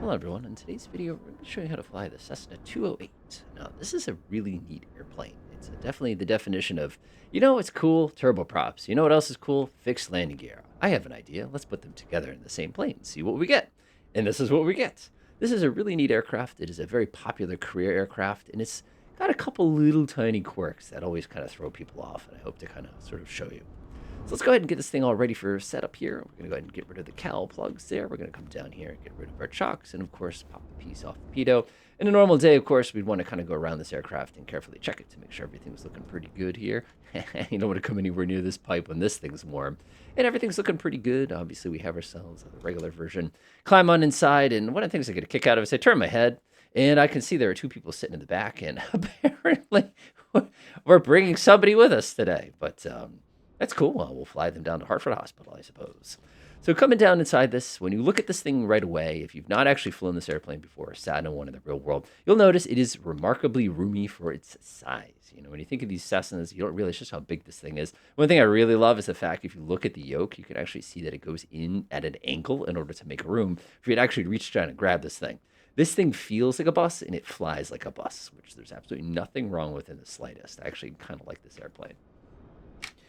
Hello everyone, in today's video we're going to show you how to fly the Cessna 208. Now this is a really neat airplane. It's definitely the definition of, it's cool, turboprops. You know what else is cool? Fixed landing gear. I have an idea, let's put them together in the same plane, see what we get. And this is what we get. This is a really neat aircraft. It is a very popular career aircraft, and it's got a couple little tiny quirks that always kind of throw people off, and I hope to kind of sort of show you. So let's go ahead and get this thing all ready for setup here. We're going to go ahead and get rid of the cowl plugs there. We're going to come down here and get rid of our chocks and, of course, pop the piece off the pitot. In a normal day, of course, we'd want to kind of go around this aircraft and carefully check it to make sure everything's looking pretty good here. You don't want to come anywhere near this pipe when this thing's warm. And everything's looking pretty good. Obviously, we have ourselves the regular version. Climb on inside, and one of the things I get a kick out of is I turn my head, and I can see there are two people sitting in the back, and apparently we're bringing somebody with us today. But that's cool. Well, we'll fly them down to Hartford Hospital, I suppose. So coming down inside this, when you look at this thing right away, if you've not actually flown this airplane before or sat in one in the real world, you'll notice it is remarkably roomy for its size. When you think of these Cessnas, you don't realize just how big this thing is. One thing I really love is the fact if you look at the yoke, you can actually see that it goes in at an angle in order to make room for you to actually reach down and grab this thing. This thing feels like a bus and it flies like a bus, which there's absolutely nothing wrong with in the slightest. I actually kind of like this airplane.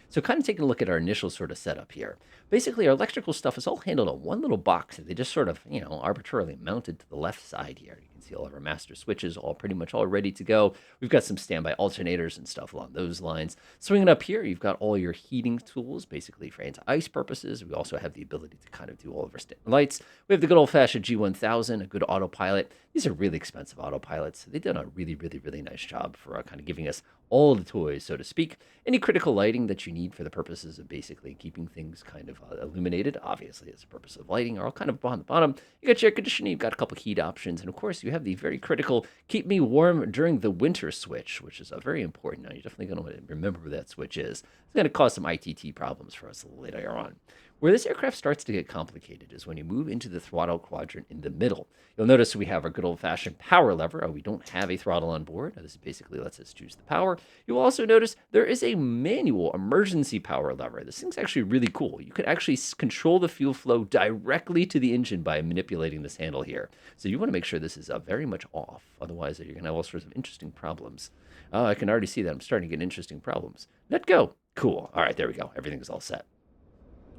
So kind of taking a look at our initial sort of setup here. Basically, our electrical stuff is all handled on one little box that they just sort of, arbitrarily mounted to the left side here. You can see all of our master switches all pretty much all ready to go. We've got some standby alternators and stuff along those lines. Swinging up here, you've got all your heating tools, basically for anti-ice purposes. We also have the ability to kind of do all of our standard lights. We have the good old-fashioned G1000, a good autopilot. These are really expensive autopilots. They've done a really, really, really nice job for kind of giving us all the toys, so to speak. Any critical lighting that you need for the purposes of basically keeping things kind of illuminated, obviously, as a purpose of lighting, are all kind of on the bottom. You got your air conditioning, you've got a couple heat options, and of course, you have the very critical keep me warm during the winter switch, which is very important. Now, you're definitely going to want to remember where that switch is. It's going to cause some ITT problems for us later on. Where this aircraft starts to get complicated is when you move into the throttle quadrant in the middle. You'll notice we have our good old-fashioned power lever. We don't have a throttle on board. This basically lets us choose the power. You'll also notice there is a manual emergency power lever. This thing's actually really cool. You can actually control the fuel flow directly to the engine by manipulating this handle here. So you want to make sure this is very much off. Otherwise, you're going to have all sorts of interesting problems. I can already see that I'm starting to get interesting problems. Let go. Cool. All right, there we go. Everything's all set.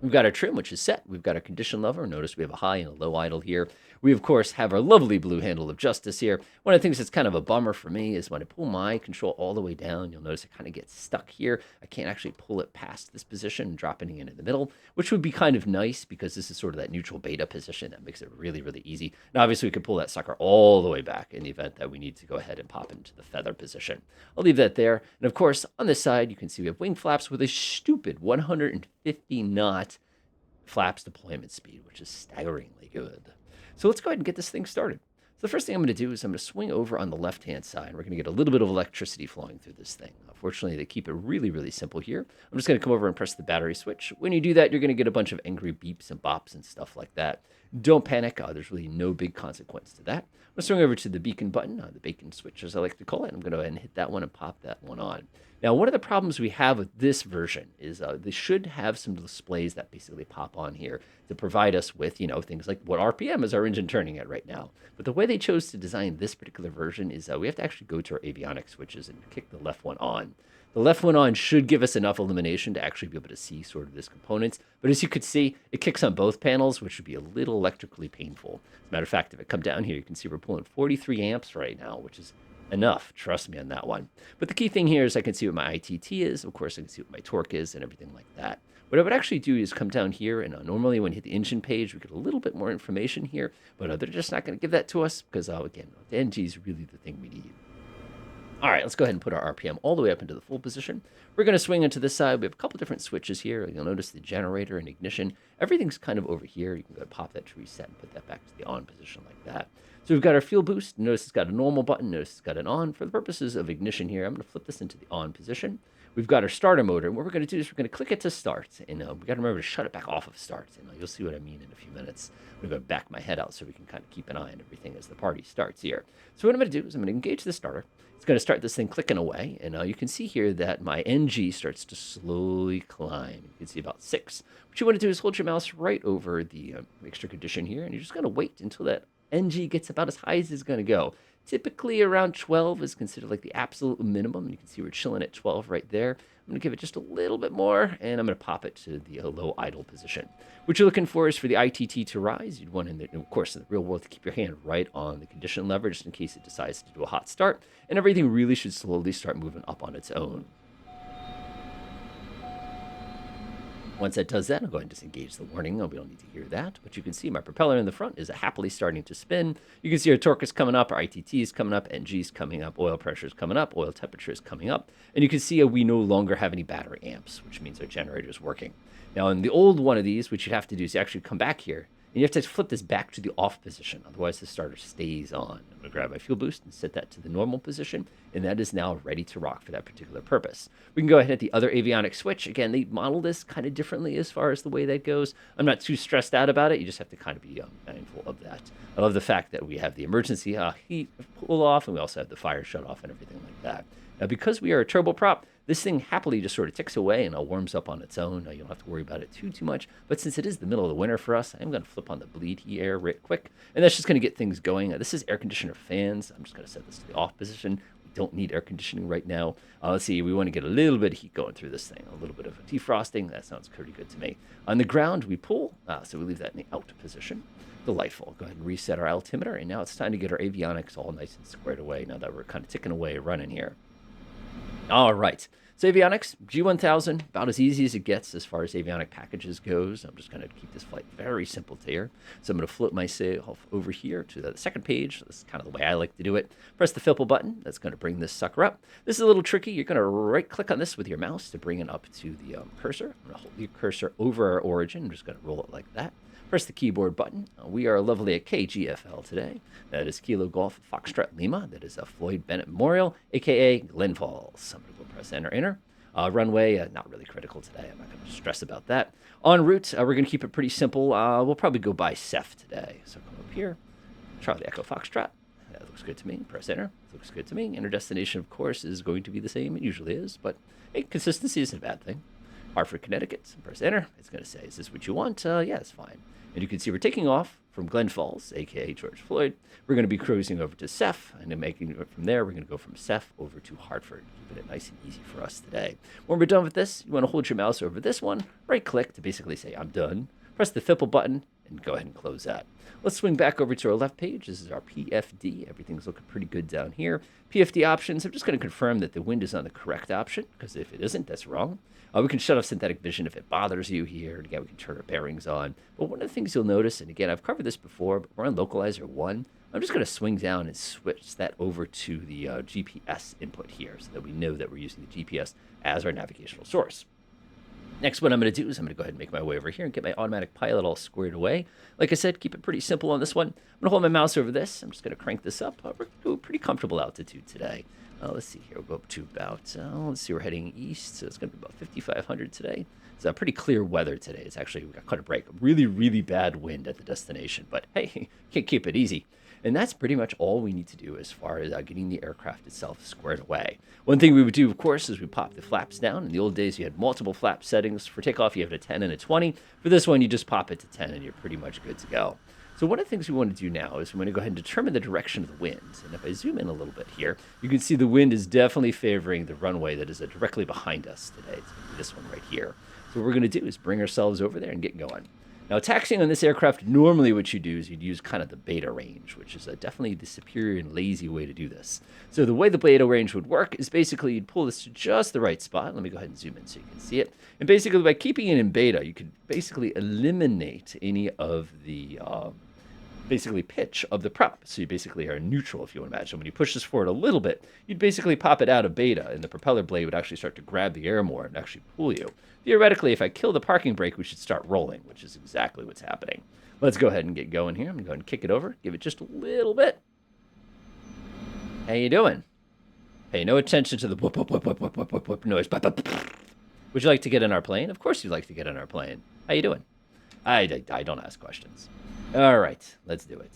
We've got our trim, which is set. We've got our condition lever. Notice we have a high and a low idle here. We, of course, have our lovely blue handle of justice here. One of the things that's kind of a bummer for me is when I pull my control all the way down, you'll notice it kind of gets stuck here. I can't actually pull it past this position and drop it in the middle, which would be kind of nice because this is sort of that neutral beta position that makes it really, really easy. And obviously, we could pull that sucker all the way back in the event that we need to go ahead and pop into the feather position. I'll leave that there. And, of course, on this side, you can see we have wing flaps with a stupid 150 knot flaps deployment speed, which is staggeringly good. So let's go ahead and get this thing started. So the first thing I'm going to do is I'm going to swing over on the left-hand side. We're going to get a little bit of electricity flowing through this thing. Fortunately, they keep it really, really simple here. I'm just going to come over and press the battery switch. When you do that, you're going to get a bunch of angry beeps and bops and stuff like that. Don't panic. There's really no big consequence to that. I'm going to swing over to the beacon button, the bacon switch, as I like to call it. I'm going to go ahead and hit that one and pop that one on. Now, one of the problems we have with this version is they should have some displays that basically pop on here to provide us with, things like what RPM is our engine turning at right now. But the way they chose to design this particular version is we have to actually go to our avionics switches and kick the left one on. The left one on should give us enough illumination to actually be able to see sort of this components. But as you could see, it kicks on both panels, which would be a little electrically painful. As a matter of fact, if I come down here, you can see we're pulling 43 amps right now, which is enough. Trust me on that one. But the key thing here is I can see what my ITT is. Of course, I can see what my torque is and everything like that. What I would actually do is come down here, and normally when you hit the engine page, we get a little bit more information here, but they're just not going to give that to us because, again, the NG is really the thing we need. All right, let's go ahead and put our RPM all the way up into the full position. We're going to swing into this side. We have a couple different switches here. You'll notice the generator and ignition. Everything's kind of over here. You can go pop that to reset and put that back to the on position like that. So we've got our fuel boost. Notice it's got a normal button. Notice it's got an on. For the purposes of ignition here, I'm going to flip this into the on position. We've got our starter motor. And what we're going to do is we're going to click it to start. And we got to remember to shut it back off of start. And you'll see what I mean in a few minutes. I'm going to back my head out so we can kind of keep an eye on everything as the party starts here. So what I'm going to do is I'm going to engage the starter. It's going to start this thing clicking away. And you can see here that my NG starts to slowly climb. You can see about 6. What you want to do is hold your mouse right over the mixture condition here. And you're just going to wait until that NG gets about as high as it's going to go. Typically around 12 is considered like the absolute minimum. You can see we're chilling at 12 right there. I'm going to give it just a little bit more, and I'm going to pop it to the low idle position. What you're looking for is for the ITT to rise. You'd want, of course, in the real world, to keep your hand right on the condition lever just in case it decides to do a hot start. And everything really should slowly start moving up on its own. Once that does that, I'll go ahead and disengage the warning. We don't need to hear that. But you can see my propeller in the front is happily starting to spin. You can see our torque is coming up, our ITT is coming up, NG is coming up, oil pressure is coming up, oil temperature is coming up. And you can see we no longer have any battery amps, which means our generator is working. Now, in the old one of these, what you'd have to do is you actually come back here, and you have to flip this back to the off position. Otherwise, the starter stays on. I'm going to grab my fuel boost and set that to the normal position, and that is now ready to rock for that particular purpose. We can go ahead and hit the other avionics switch. Again, they model this kind of differently as far as the way that goes. I'm not too stressed out about it. You just have to kind of be mindful of that. I love the fact that we have the emergency heat pull off, and we also have the fire shut off and everything like that. Now, because we are a turboprop, this thing happily just sort of ticks away and warms up on its own. You don't have to worry about it too much. But since it is the middle of the winter for us, I'm going to flip on the bleed heat air right quick. And that's just going to get things going. This is air conditioner fans. I'm just going to set this to the off position. We don't need air conditioning right now. Let's see. We want to get a little bit of heat going through this thing. A little bit of a defrosting. That sounds pretty good to me. On the ground, we pull. So we leave that in the out position. Delightful. Go ahead and reset our altimeter. And now it's time to get our avionics all nice and squared away now that we're kind of ticking away running here. All right. So avionics, G1000, about as easy as it gets as far as avionic packages goes. I'm just going to keep this flight very simple to here. So I'm going to float myself over here to the second page. This is kind of the way I like to do it. Press the Fipple button. That's going to bring this sucker up. This is a little tricky. You're going to right-click on this with your mouse to bring it up to the cursor. I'm going to hold the cursor over our origin. I'm just going to roll it like that. Press the keyboard button. We are lovely at KGFL today. That is Kilo Golf Foxtrot Lima. That is a Floyd Bennett Memorial, a.k.a. Glen Falls. I'm going to go press enter. Runway, not really critical today. I'm not going to stress about that. En route, we're going to keep it pretty simple. We'll probably go by CEF today. So come up here, Charlie Echo Foxtrot. That looks good to me. Press enter. Looks good to me. And our destination, of course, is going to be the same. It usually is. But hey, consistency isn't a bad thing. Hartford, Connecticut. Press enter. It's going to say, is this what you want? Yeah, it's fine. And you can see we're taking off from Glen Falls, a.k.a. George Floyd. We're going to be cruising over to CEF, and then making it from there, we're going to go from CEF over to Hartford, keeping it nice and easy for us today. When we're done with this, you want to hold your mouse over this one, right-click to basically say, I'm done. Press the Fipple button, and go ahead and close that. Let's swing back over to our left page. This is our PFD. Everything's looking pretty good down here. PFD options, I'm just going to confirm that the wind is on the correct option, because if it isn't, that's wrong. We can shut off synthetic vision if it bothers you here. And again, we can turn our bearings on. But one of the things you'll notice, and again, I've covered this before, but we're on Localizer 1. I'm just going to swing down and switch that over to the GPS input here so that we know that we're using the GPS as our navigational source. Next, what I'm going to do is I'm going to go ahead and make my way over here and get my automatic pilot all squared away. Like I said, keep it pretty simple on this one. I'm going to hold my mouse over this. I'm just going to crank this up. We're going to go pretty comfortable altitude today. Let's see here. We'll go up to about, let's see, we're heading east. So it's going to be about 5,500 today. It's pretty clear weather today. It's actually, we got quite a break. Really, really bad wind at the destination. But hey, can't keep it easy. And that's pretty much all we need to do as far as getting the aircraft itself squared away. One thing we would do, of course, is we pop the flaps down. In the old days, you had multiple flap settings. For takeoff, you have a 10 and a 20. For this one, you just pop it to 10 and you're pretty much good to go. So one of the things we want to do now is we want to go ahead and determine the direction of the wind. And if I zoom in a little bit here, you can see the wind is definitely favoring the runway that is directly behind us today. It's going to be this one right here. So what we're going to do is bring ourselves over there and get going. Now, taxiing on this aircraft, normally what you do is you'd use kind of the beta range, which is definitely the superior and lazy way to do this. So the way the beta range would work is basically you'd pull this to just the right spot. Let me go ahead and zoom in so you can see it. And basically by keeping it in beta, you could basically eliminate any of the basically pitch of the prop. So you basically are neutral, if you want to imagine. When you push this forward a little bit, you'd basically pop it out of beta, and the propeller blade would actually start to grab the air more and actually pull you. Theoretically, if I kill the parking brake, we should start rolling, which is exactly what's happening. Let's go ahead and get going here. I'm going to go ahead and kick it over, give it just a little bit. How you doing? Pay no attention to the whoop, whoop, whoop, whoop, whoop, whoop, whoop, whoop noise. Would you like to get in our plane? Of course you'd like to get in our plane. How you doing? I don't ask questions. All right, let's do it.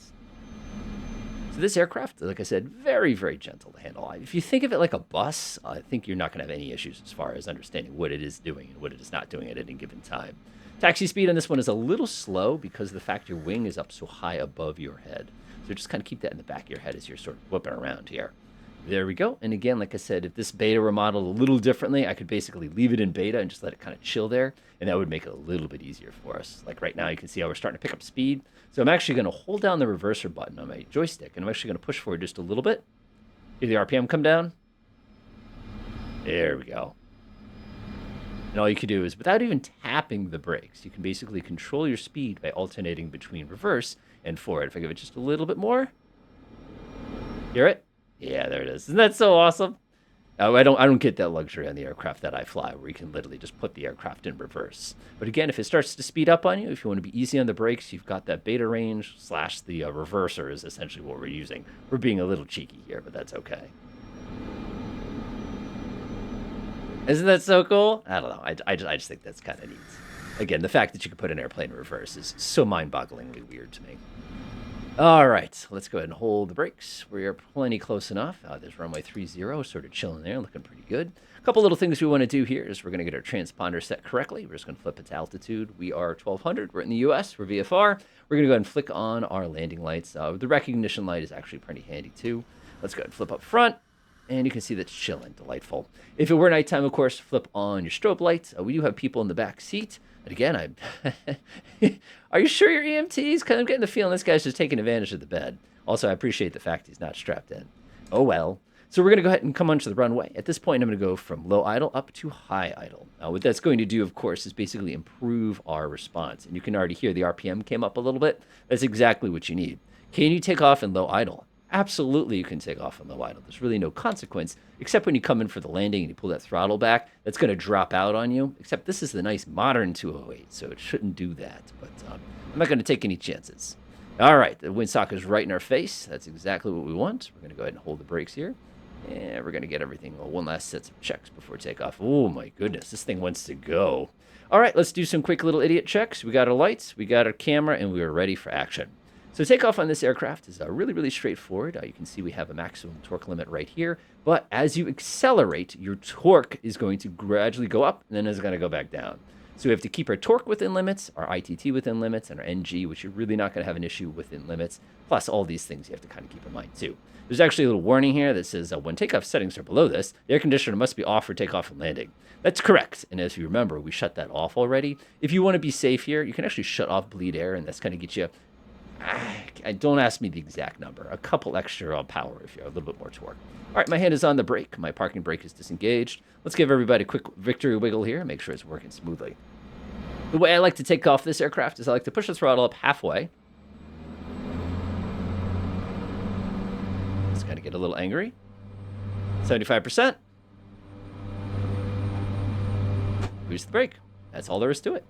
So this aircraft, like I said, very, very gentle to handle. If you think of it like a bus, I think you're not going to have any issues as far as understanding what it is doing and what it is not doing at any given time. Taxi speed on this one is a little slow because of the fact your wing is up so high above your head. So just kind of keep that in the back of your head as you're sort of whipping around here. There we go. And again, like I said, if this beta were modeled a little differently, I could basically leave it in beta and just let it kind of chill there. And that would make it a little bit easier for us. Like right now, you can see how we're starting to pick up speed. So I'm actually going to hold down the reverser button on my joystick. And I'm actually going to push forward just a little bit. See the RPM come down? There we go. And all you can do is, without even tapping the brakes, you can basically control your speed by alternating between reverse and forward. If I give it just a little bit more. Hear it? Yeah, there it is. Isn't that so awesome? I don't get that luxury on the aircraft that I fly, where you can literally just put the aircraft in reverse. But again, if it starts to speed up on you, if you want to be easy on the brakes, you've got that beta range / the reverser is essentially what we're using. We're being a little cheeky here, but that's okay. Isn't that so cool? I don't know. I just think that's kind of neat. Again, the fact that you can put an airplane in reverse is so mind-bogglingly weird to me. All right, let's go ahead and hold the brakes. We are plenty close enough. There's runway 30, sort of chilling there, looking pretty good. A couple little things we want to do here is we're going to get our transponder set correctly. We're just going to flip its altitude. We are 1200. We're in the US. We're VFR. We're going to go ahead and flick on our landing lights. The recognition light is actually pretty handy too. Let's go ahead and flip up front. And you can see that's chilling, delightful. If it were nighttime, of course, flip on your strobe lights. We do have people in the back seat. And again, are you sure you're EMTs? Because I'm getting the feeling this guy's just taking advantage of the bed. Also, I appreciate the fact he's not strapped in. Oh, well. So we're going to go ahead and come onto the runway. At this point, I'm going to go from low idle up to high idle. What that's going to do, of course, is basically improve our response. And you can already hear the RPM came up a little bit. That's exactly what you need. Can you take off in low idle? Absolutely, you can take off on low idle. There's really no consequence, except when you come in for the landing and you pull that throttle back. That's going to drop out on you, except this is the nice modern 208, so it shouldn't do that. But I'm not going to take any chances. All right, the windsock is right in our face. That's exactly what we want. We're going to go ahead and hold the brakes here. And we're going to get everything, one last set of checks before takeoff. Oh, my goodness, this thing wants to go. All right, let's do some quick little idiot checks. We got our lights, we got our camera, and we are ready for action. So takeoff on this aircraft is really, really straightforward. You can see we have a maximum torque limit right here. But as you accelerate, your torque is going to gradually go up, and then it's going to go back down. So we have to keep our torque within limits, our ITT within limits, and our NG, which you're really not going to have an issue within limits. Plus, all these things you have to kind of keep in mind, too. There's actually a little warning here that says when takeoff settings are below this, the air conditioner must be off for takeoff and landing. That's correct. And as you remember, we shut that off already. If you want to be safe here, you can actually shut off bleed air, and that's going to get you... don't ask me the exact number. A couple extra power if you have a little bit more torque. All right, my hand is on the brake. My parking brake is disengaged. Let's give everybody a quick victory wiggle here and make sure it's working smoothly. The way I like to take off this aircraft is I like to push the throttle up halfway. Just kind of get a little angry. 75%. Release the brake. That's all there is to it.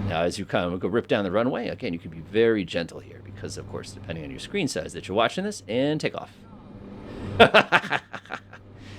Now, as you kind of go rip down the runway, again, you can be very gentle here because, of course, depending on your screen size that you're watching this, and take off.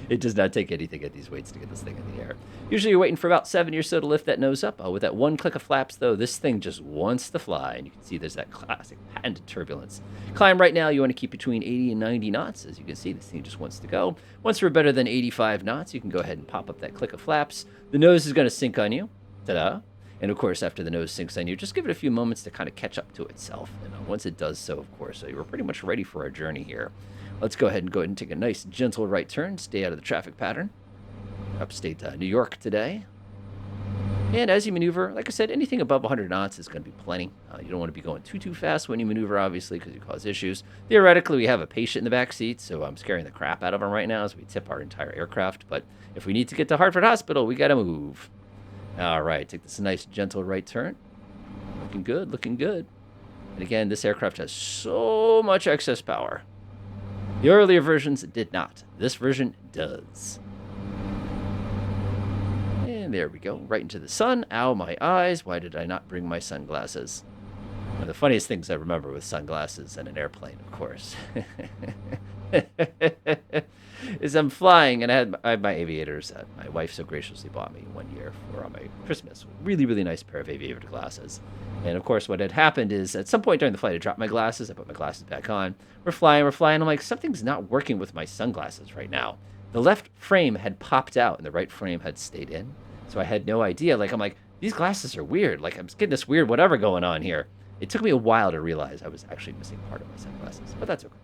It does not take anything at these weights to get this thing in the air. Usually you're waiting for about 70 or so to lift that nose up. With that one click of flaps, though, this thing just wants to fly. And you can see there's that classic patented turbulence. Climb right now, you want to keep between 80 and 90 knots. As you can see, this thing just wants to go. Once we're better than 85 knots, you can go ahead and pop up that click of flaps. The nose is going to sink on you. Ta-da. And, of course, after the nose sinks on you, just give it a few moments to kind of catch up to itself. And once it does so, of course, we're pretty much ready for our journey here. Let's go ahead and take a nice, gentle right turn. Stay out of the traffic pattern. Upstate New York today. And as you maneuver, like I said, anything above 100 knots is going to be plenty. You don't want to be going too fast when you maneuver, obviously, because you cause issues. Theoretically, we have a patient in the back seat, so I'm scaring the crap out of him right now as we tip our entire aircraft. But if we need to get to Hartford Hospital, we got to move. All right, take this nice, gentle right turn. Looking good, looking good. And again, this aircraft has so much excess power. The earlier versions did not. This version does. And there we go, right into the sun. Ow, my eyes. Why did I not bring my sunglasses? One of the funniest things I remember with sunglasses and an airplane, of course, is I'm flying, and I had my aviators that my wife so graciously bought me one year for my Christmas. Really, really nice pair of aviator glasses. And, of course, what had happened is at some point during the flight, I dropped my glasses. I put my glasses back on. We're flying. I'm like, something's not working with my sunglasses right now. The left frame had popped out, and the right frame had stayed in. So I had no idea. I'm like, these glasses are weird. I'm getting this weird whatever going on here. It took me a while to realize I was actually missing part of my sunglasses, but that's okay.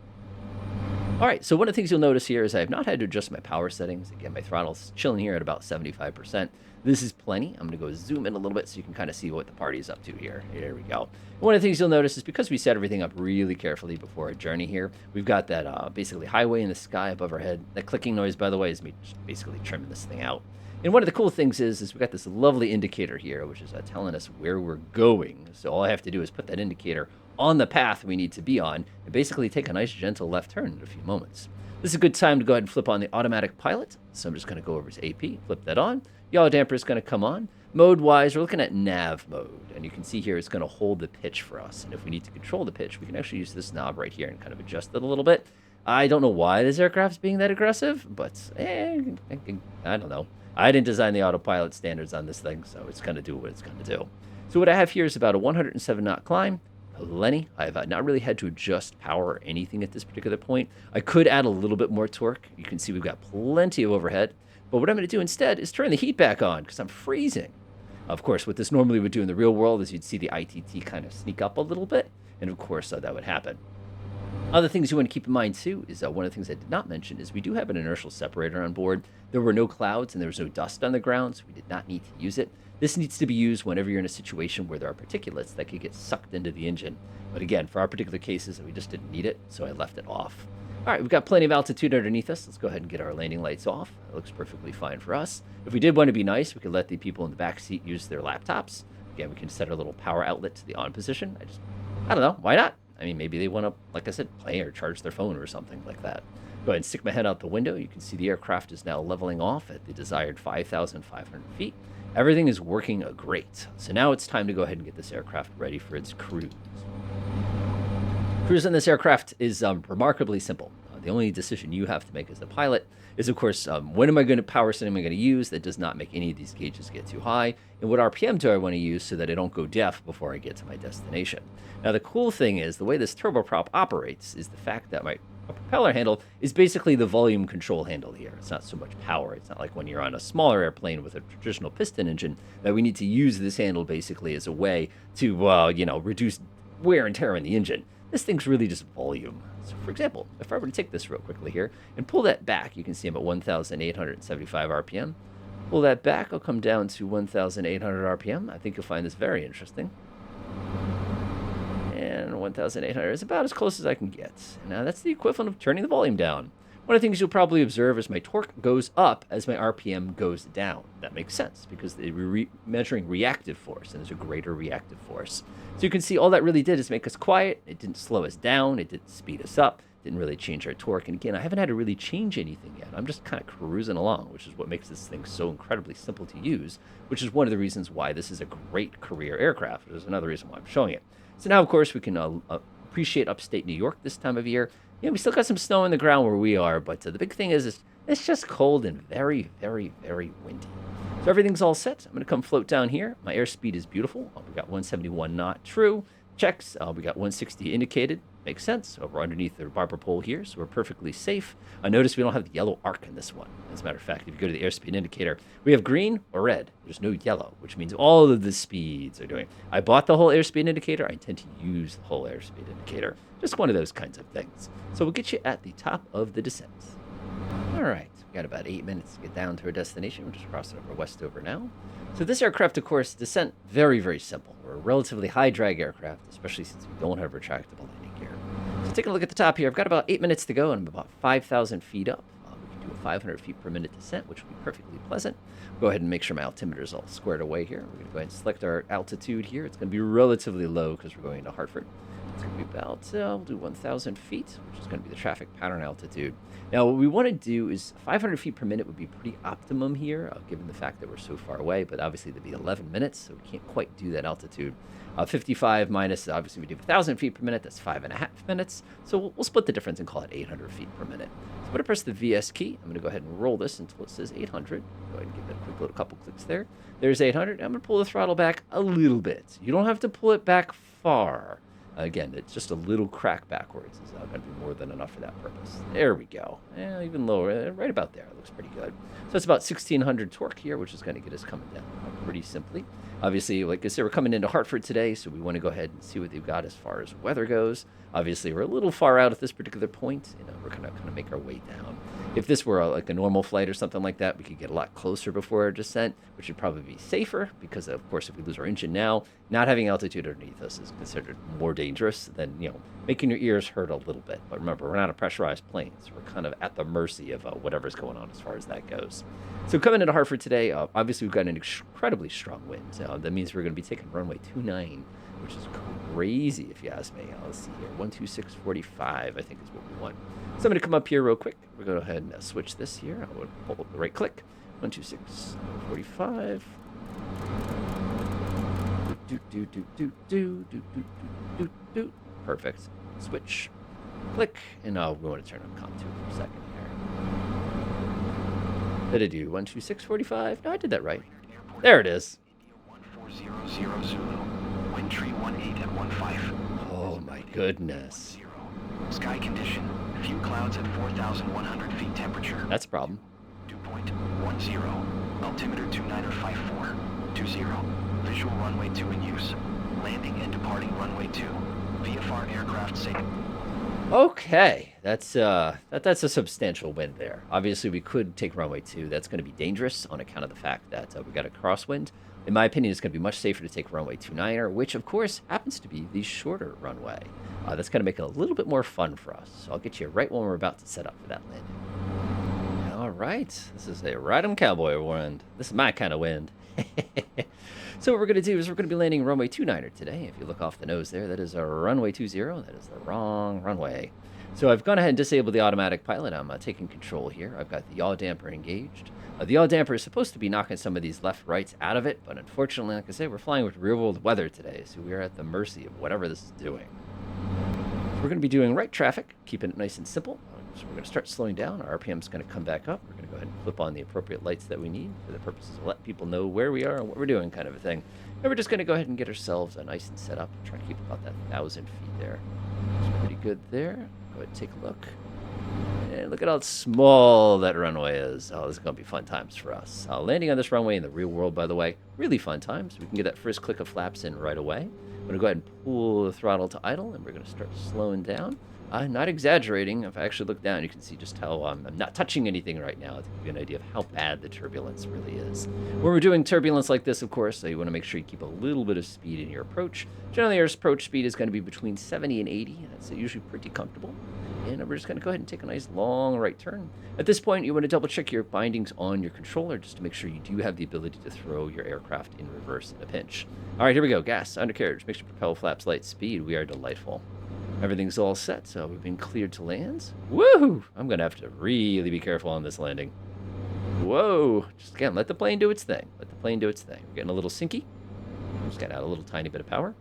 All right, so one of the things you'll notice here is I have not had to adjust my power settings. Again, my throttle's chilling here at about 75%. This is plenty. I'm going to go zoom in a little bit so you can kind of see what the party's up to here. There we go. One of the things you'll notice is because we set everything up really carefully before our journey here, we've got that basically highway in the sky above our head. That clicking noise, by the way, is me just basically trimming this thing out. And one of the cool things is we've got this lovely indicator here, which is telling us where we're going. So all I have to do is put that indicator on the path we need to be on and basically take a nice gentle left turn in a few moments. This is a good time to go ahead and flip on the automatic pilot. So I'm just going to go over to AP, flip that on. Yaw damper is going to come on. Mode-wise, we're looking at nav mode. And you can see here it's going to hold the pitch for us. And if we need to control the pitch, we can actually use this knob right here and kind of adjust it a little bit. I don't know why this aircraft's being that aggressive, but I don't know. I didn't design the autopilot standards on this thing, so it's going to do what it's going to do. So what I have here is about a 107 knot climb. Plenty. I've not really had to adjust power or anything at this particular point. I could add a little bit more torque. You can see we've got plenty of overhead. But what I'm going to do instead is turn the heat back on because I'm freezing. Of course, what this normally would do in the real world is you'd see the ITT kind of sneak up a little bit. And of course, that would happen. Other things you want to keep in mind, too, is one of the things I did not mention is we do have an inertial separator on board. There were no clouds and there was no dust on the ground, so we did not need to use it. This needs to be used whenever you're in a situation where there are particulates that could get sucked into the engine. But again, for our particular cases, we just didn't need it, so I left it off. All right, we've got plenty of altitude underneath us. Let's go ahead and get our landing lights off. It looks perfectly fine for us. If we did want to be nice, we could let the people in the back seat use their laptops. Again, we can set our little power outlet to the on position. I don't know, why not? I mean, maybe they want to, like I said, play or charge their phone or something like that. Go ahead and stick my head out the window. You can see the aircraft is now leveling off at the desired 5,500 feet. Everything is working great. So now it's time to go ahead and get this aircraft ready for its cruise. Cruise on this aircraft is remarkably simple. The only decision you have to make as a pilot is, of course, when am I going to power setting am I going to use that does not make any of these gauges get too high, and what RPM do I want to use so that I don't go deaf before I get to my destination. Now, the cool thing is the way this turboprop operates is the fact that my propeller handle is basically the volume control handle here. It's not so much power. It's not like when you're on a smaller airplane with a traditional piston engine that we need to use this handle basically as a way to, reduce wear and tear in the engine. This thing's really just volume. So, for example, if I were to take this real quickly here and pull that back, you can see I'm at 1,875 RPM. Pull that back, I'll come down to 1,800 RPM. I think you'll find this very interesting. And 1,800 is about as close as I can get. Now, that's the equivalent of turning the volume down. One of the things you'll probably observe is my torque goes up as my RPM goes down. That makes sense because we're measuring reactive force, and there's a greater reactive force. So you can see all that really did is make us quiet. It didn't slow us down. It didn't speed us up. It didn't really change our torque. And again, I haven't had to really change anything yet. I'm just kind of cruising along, which is what makes this thing so incredibly simple to use, which is one of the reasons why this is a great career aircraft. There's another reason why I'm showing it. So now, of course, we can appreciate upstate New York this time of year. Yeah, we still got some snow on the ground where we are, but the big thing is it's just cold and very, very, very windy. So everything's all set. I'm going to come float down here. My airspeed is beautiful. We got 171 knot true. Checks. We got 160 indicated. Makes sense. We're underneath the barber pole here, so we're perfectly safe. Notice we don't have the yellow arc in this one. As a matter of fact, if you go to the airspeed indicator, we have green or red. There's no yellow, which means all of the speeds are doing. I bought the whole airspeed indicator. I intend to use the whole airspeed indicator. Just one of those kinds of things. So we'll get you at the top of the descent. All right. We've got about 8 minutes to get down to our destination. We're just crossing over Westover now. So this aircraft, of course, descent, very, very simple. We're a relatively high drag aircraft, especially since we don't have retractable landing gear. So taking a look at the top here, I've got about 8 minutes to go, and I'm about 5,000 feet up. We can do a 500 feet per minute descent, which will be perfectly pleasant. Go ahead and make sure my altimeter is all squared away here. We're going to go ahead and select our altitude here. It's going to be relatively low because we're going to Hartford. It's going to be about, we'll do 1,000 feet, which is going to be the traffic pattern altitude. Now, what we want to do is 500 feet per minute would be pretty optimum here, given the fact that we're so far away, but obviously there'd be 11 minutes, so we can't quite do that altitude. 55 minus, obviously we do 1,000 feet per minute, that's 5.5 minutes, so we'll split the difference and call it 800 feet per minute. So I'm going to press the VS key. I'm going to go ahead and roll this until it says 800. Go ahead and give that a quick little couple clicks there. There's 800. I'm going to pull the throttle back a little bit. You don't have to pull it back far. Again, it's just a little crack backwards is going to be more than enough for that purpose. There we go. Even lower, right about there. It looks pretty good. So it's about 1600 torque here, which is going to get us coming down pretty simply. Obviously, like I said, we're coming into Hartford today, so we want to go ahead and see what they've got as far as weather goes. Obviously, we're a little far out at this particular point. We're going to kind of make our way down. If this were like a normal flight or something like that, we could get a lot closer before our descent, which would probably be safer because, of course, if we lose our engine now, not having altitude underneath us is considered more dangerous than, making your ears hurt a little bit. But remember, we're not a pressurized plane, so we're kind of at the mercy of whatever's going on as far as that goes. So coming into Hartford today, obviously we've got an incredibly strong wind. That means we're going to be taking runway 29, which is crazy if you ask me. Let's see here, 126.45 I think is what we want. So I'm going to come up here real quick. We're going to go ahead and switch this here. I would hold the right click. 126.45. Perfect. Switch. Click. And now we want to turn on COM 2 for a second here. Did I do 126.45? No, I did that right. There it is. 1400 Zulu. Wind tree 18 at 15. Oh my goodness. Sky condition. Few clouds at 4,100 feet temperature. That's a problem. Dew point 10. Altimeter 2954. 20. Visual runway 2 in use. Landing and departing runway 2. VFR aircraft safe. Okay, that's a substantial wind there. Obviously, we could take runway 2. That's going to be dangerous on account of the fact that we got a crosswind. In my opinion, it's going to be much safer to take runway 29er, which, of course, happens to be the shorter runway. That's going to make it a little bit more fun for us. So I'll get you right when we're about to set up for that landing. All right, this is a Ride-'em Cowboy wind. This is my kind of wind. So what we're going to do is we're going to be landing runway 29er today. If you look off the nose there, that is a runway 20. That is the wrong runway. So I've gone ahead and disabled the automatic pilot. I'm taking control here. I've got the yaw damper engaged. The yaw damper is supposed to be knocking some of these left rights out of it, but unfortunately, like I say, we're flying with real-world weather today, so we are at the mercy of whatever this is doing. So we're going to be doing right traffic, keeping it nice and simple. So we're going to start slowing down. Our RPM is going to come back up. We're going to go ahead and flip on the appropriate lights that we need for the purposes of letting people know where we are and what we're doing, kind of a thing. And we're just going to go ahead and get ourselves a nice and set up and try to keep about that 1,000 feet there. It's pretty good there. Go ahead and take a look. And look at how small that runway is. Oh, this is going to be fun times for us. Landing on this runway in the real world, by the way, really fun times. We can get that first click of flaps in right away. I'm going to go ahead and pull the throttle to idle, and we're going to start slowing down. I'm not exaggerating. If I actually look down, you can see just how I'm not touching anything right now to give you an idea of how bad the turbulence really is. When we're doing turbulence like this, of course, so you want to make sure you keep a little bit of speed in your approach. Generally, our approach speed is going to be between 70 and 80. That's usually pretty comfortable. And we're just going to go ahead and take a nice long right turn. At this point, you want to double check your bindings on your controller just to make sure you do have the ability to throw your aircraft in reverse in a pinch. All right, here we go. Gas, undercarriage, make sure propel flaps, light speed. We are delightful. Everything's all set, so we've been cleared to land. Woohoo! I'm going to have to really be careful on this landing. Whoa! Just again, let the plane do its thing. Let the plane do its thing. We're getting a little sinky. Just got out a little tiny bit of power.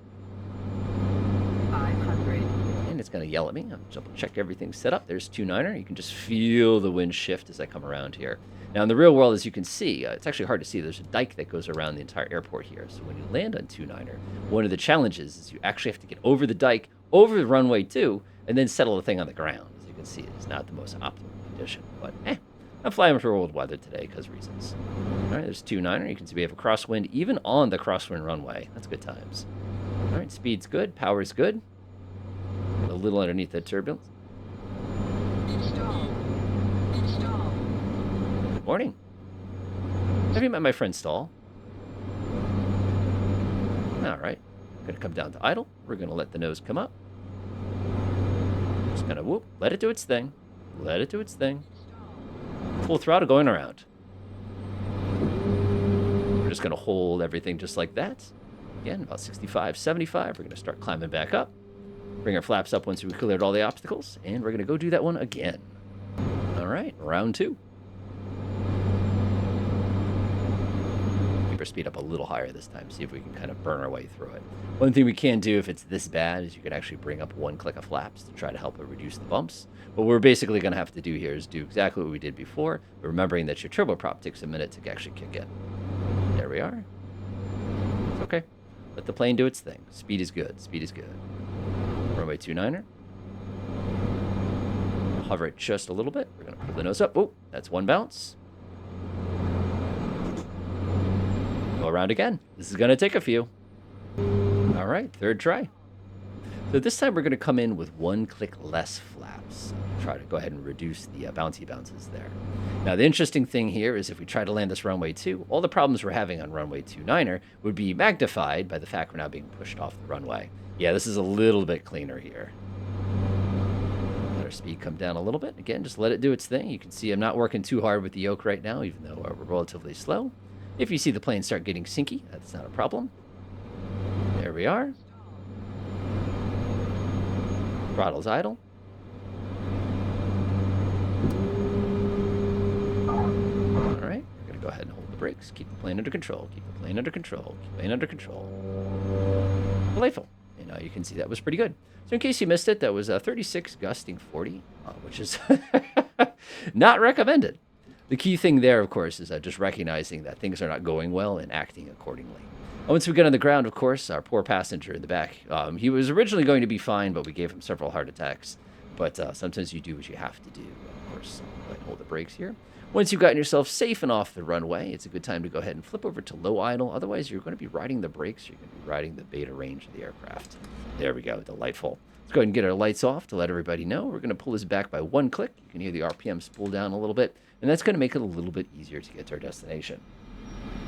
500. And it's going to yell at me. I'm double check everything's set up. There's 29er. You can just feel the wind shift as I come around here. Now, in the real world, as you can see, it's actually hard to see. There's a dike that goes around the entire airport here. So when you land on 29er, one of the challenges is you actually have to get over the dike, over the runway 2, and then settle the thing on the ground. As you can see, it's not the most optimal condition. But, I'm flying for world weather today because reasons. All right, there's 29er. You can see we have a crosswind even on the crosswind runway. That's good times. All right, speed's good. Power's good. A little underneath that turbulence. Install. Good morning. Have you met my friend Stahl? All right. Going to come down to idle. We're going to let the nose come up. Just going to whoop. Let it do its thing. Let it do its thing. Full throttle going around. We're just going to hold everything just like that. Again, about 65, 75. We're going to start climbing back up. Bring our flaps up once we cleared all the obstacles, and we're going to go do that one again. All right, round 2. Keep our speed up a little higher this time, see if we can kind of burn our way through it. One thing we can do if it's this bad is you can actually bring up one click of flaps to try to help it reduce the bumps. What we're basically going to have to do here is do exactly what we did before, remembering that your turboprop takes a minute to actually kick in. There we are. It's okay. Let the plane do its thing. Speed is good. Speed is good. Runway 29er. Hover it just a little bit. We're going to pull the nose up. Oh, that's one bounce. Go around again. This is going to take a few. All right, third try. So this time we're going to come in with one click less flaps. Try to go ahead and reduce the bouncy bounces there. Now, the interesting thing here is if we try to land this runway 2, all the problems we're having on runway 29er would be magnified by the fact we're now being pushed off the runway. Yeah, this is a little bit cleaner here. Let our speed come down a little bit. Again, just let it do its thing. You can see I'm not working too hard with the yoke right now, even though we're relatively slow. If you see the plane start getting sinky, that's not a problem. There we are. Throttle's idle. All right, we're going to go ahead and hold the brakes. Keep the plane under control. Keep the plane under control. Keep the plane under control. Delightful. And you can see that was pretty good. So in case you missed it, that was 36 gusting 40, which is not recommended. The key thing there, of course, is just recognizing that things are not going well and acting accordingly. Once we get on the ground, of course, our poor passenger in the back, he was originally going to be fine, but we gave him several heart attacks. But sometimes you do what you have to do, of course. Go ahead and hold the brakes here. Once you've gotten yourself safe and off the runway, it's a good time to go ahead and flip over to low idle. Otherwise, you're going to be riding the brakes. You're going to be riding the beta range of the aircraft. There we go. Delightful. Let's go ahead and get our lights off to let everybody know. We're going to pull this back by one click. You can hear the RPM spool down a little bit, and that's going to make it a little bit easier to get to our destination.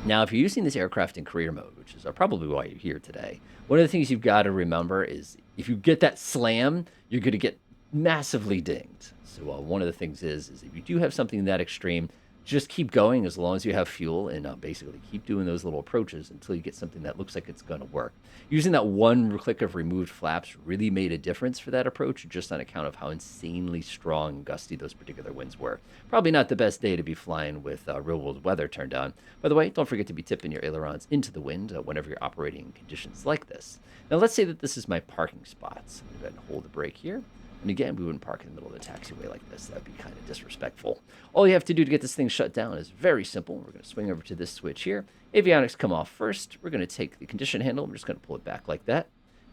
Now, if you're using this aircraft in career mode, which is probably why you're here today, one of the things you've got to remember is if you get that slam, you're going to get massively dinged. So one of the things is if you do have something that extreme, just keep going as long as you have fuel and basically keep doing those little approaches until you get something that looks like it's going to work. Using that one click of removed flaps really made a difference for that approach just on account of how insanely strong and gusty those particular winds were. Probably not the best day to be flying with real-world weather turned on. By the way, don't forget to be tipping your ailerons into the wind whenever you're operating in conditions like this. Now, let's say that this is my parking spot. So I'm going to go ahead and hold the brake here. And again, we wouldn't park in the middle of the taxiway like this. That would be kind of disrespectful. All you have to do to get this thing shut down is very simple. We're going to swing over to this switch here. Avionics come off first. We're going to take the condition handle. We're just going to pull it back like that.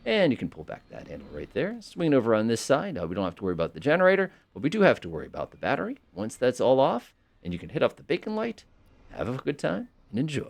And you can pull back that handle right there. Swing it over on this side. We don't have to worry about the generator, but we do have to worry about the battery. Once that's all off, and you can hit off the beacon light, have a good time, and enjoy.